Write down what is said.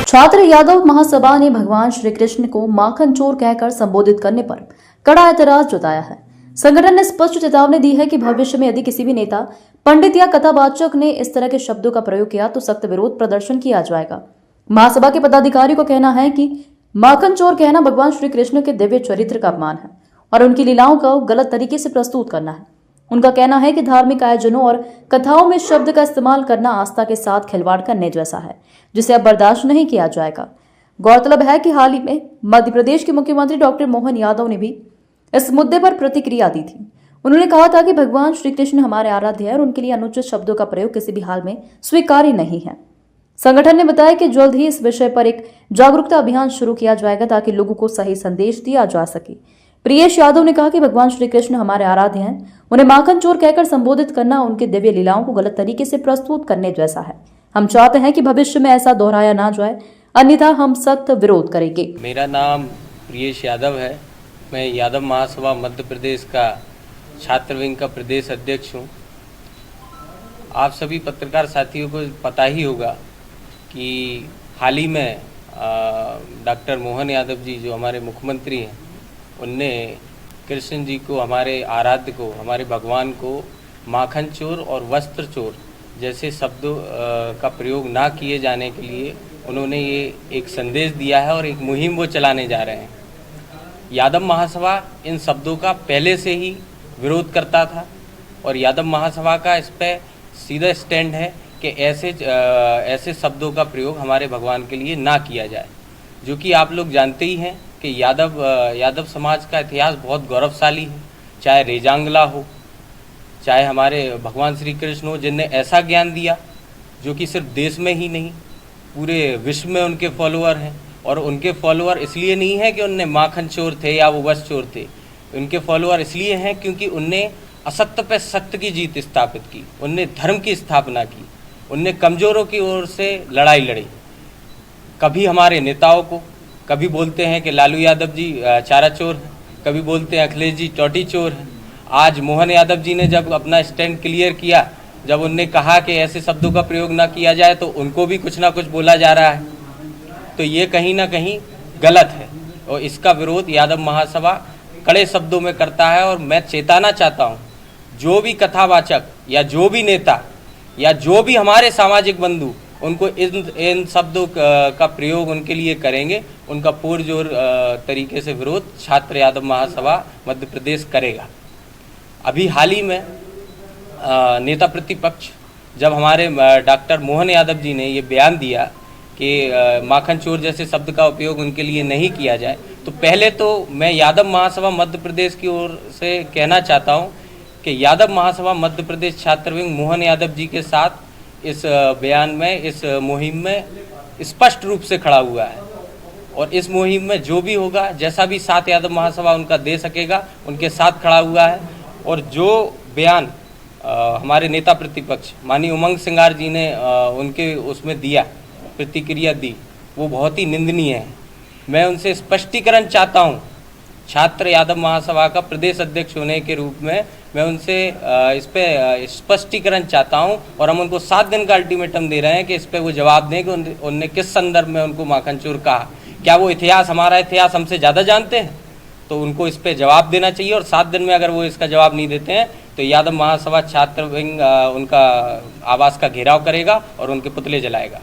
छात्र यादव महासभा ने भगवान श्री कृष्ण को माखन चोर कहकर संबोधित करने पर कड़ा एतराज जताया है। संगठन ने स्पष्ट चेतावनी दी है कि भविष्य में यदि किसी भी नेता, पंडित या कथावाचक ने इस तरह के शब्दों का प्रयोग किया तो सख्त विरोध प्रदर्शन किया जाएगा। महासभा के पदाधिकारियों का कहना है कि माखन चोर कहना भगवान श्री कृष्ण के दिव्य चरित्र का अपमान है और उनकी लीलाओं को गलत तरीके से प्रस्तुत करना है। उनका कहना है कि धार्मिक आयोजनों और कथाओं में शब्द का इस्तेमाल करना आस्था के साथ खिलवाड़ करने जैसा है, जिसे अब बर्दाश्त नहीं किया जाएगा। गौरतलब है कि हाल ही में मध्य प्रदेश के मुख्यमंत्री डॉक्टर मोहन यादव ने भी इस मुद्दे पर प्रतिक्रिया दी थी। उन्होंने कहा था कि भगवान श्री कृष्ण हमारे आराध्य है और उनके लिए अनुचित शब्दों का प्रयोग किसी भी हाल में स्वीकार्य नहीं है। संगठन ने बताया कि जल्द ही इस विषय पर एक जागरूकता अभियान शुरू किया जाएगा ताकि लोगों को सही संदेश दिया जा सके। प्रियेश यादव ने कहा कि भगवान श्री कृष्ण हमारे आराध्य हैं, उन्हें माखन चोर कहकर संबोधित करना उनके दिव्य लीलाओं को गलत तरीके से प्रस्तुत करने जैसा है। हम चाहते हैं कि भविष्य में ऐसा दोहराया ना जाए, अन्यथा हम सख्त विरोध करेंगे। मेरा नाम प्रियेश यादव है। मैं यादव महासभा मध्य प्रदेश का छात्र विंग का प्रदेश अध्यक्ष हूँ। आप सभी पत्रकार साथियों को पता ही होगा कि हाल ही में डॉक्टर मोहन यादव जी जो हमारे मुख्यमंत्री हैं, उनने कृष्ण जी को, हमारे आराध्य को, हमारे भगवान को माखन चोर और वस्त्र चोर जैसे शब्दों का प्रयोग ना किए जाने के लिए उन्होंने ये एक संदेश दिया है और एक मुहिम वो चलाने जा रहे हैं। यादव महासभा इन शब्दों का पहले से ही विरोध करता था और यादव महासभा का इस पर सीधा स्टैंड है कि ऐसे शब्दों का प्रयोग हमारे भगवान के लिए ना किया जाए। जो कि आप लोग जानते ही हैं कि यादव समाज का इतिहास बहुत गौरवशाली है। चाहे रेजांगला हो, चाहे हमारे भगवान श्री कृष्ण हो, जिनने ऐसा ज्ञान दिया जो कि सिर्फ देश में ही नहीं पूरे विश्व में उनके फॉलोअर हैं। और उनके फॉलोअर इसलिए नहीं है कि उनने माखन चोर थे या वो वस्त्र चोर थे। उनके फॉलोअर इसलिए हैं क्योंकि उनने असत्य पर सत्य की जीत स्थापित की, उनने धर्म की स्थापना की, उनने कमज़ोरों की ओर से लड़ाई लड़ी। कभी हमारे नेताओं को कभी बोलते हैं कि लालू यादव जी चारा चोर हैं, कभी बोलते हैं अखिलेश जी टोटी चोर हैं। आज मोहन यादव जी ने जब अपना स्टैंड क्लियर किया, जब उनने कहा कि ऐसे शब्दों का प्रयोग ना किया जाए, तो उनको भी कुछ ना कुछ बोला जा रहा है। तो ये कहीं ना कहीं गलत है और इसका विरोध यादव महासभा कड़े शब्दों में करता है। और मैं चेताना चाहता हूँ, जो भी कथावाचक या जो भी नेता या जो भी हमारे सामाजिक बंधु उनको इन शब्दों का प्रयोग उनके लिए करेंगे, उनका पुरजोर तरीके से विरोध छात्र यादव महासभा मध्य प्रदेश करेगा। अभी हाल ही में नेता प्रतिपक्ष जब हमारे डॉक्टर मोहन यादव जी ने ये बयान दिया कि माखन चोर जैसे शब्द का उपयोग उनके लिए नहीं किया जाए, तो पहले तो मैं यादव महासभा मध्य प्रदेश की ओर से कहना चाहता हूँ कि यादव महासभा मध्य प्रदेश छात्र विंग मोहन यादव जी के साथ इस बयान में, इस मुहिम में स्पष्ट रूप से खड़ा हुआ है। और इस मुहिम में जो भी होगा, जैसा भी साथ यादव महासभा उनका दे सकेगा, उनके साथ खड़ा हुआ है। और जो बयान हमारे नेता प्रतिपक्ष माननीय उमंग सिंगार जी ने उनके उसमें दिया, प्रतिक्रिया दी, वो बहुत ही निंदनीय है। मैं उनसे स्पष्टीकरण चाहता हूँ। छात्र यादव महासभा का प्रदेश अध्यक्ष होने के रूप में मैं उनसे इस पर स्पष्टीकरण चाहता हूं और हम उनको 7 दिन का अल्टीमेटम दे रहे हैं कि इस पर वो जवाब दें कि उनने किस संदर्भ में उनको माखन चोर कहा। क्या वो इतिहास, हमारा इतिहास हमसे ज़्यादा जानते हैं? तो उनको इस पर जवाब देना चाहिए और 7 दिन में अगर वो इसका जवाब नहीं देते हैं तो यादव महासभा छात्र विंग उनका आवास का घेराव करेगा और उनके पुतले जलाएगा।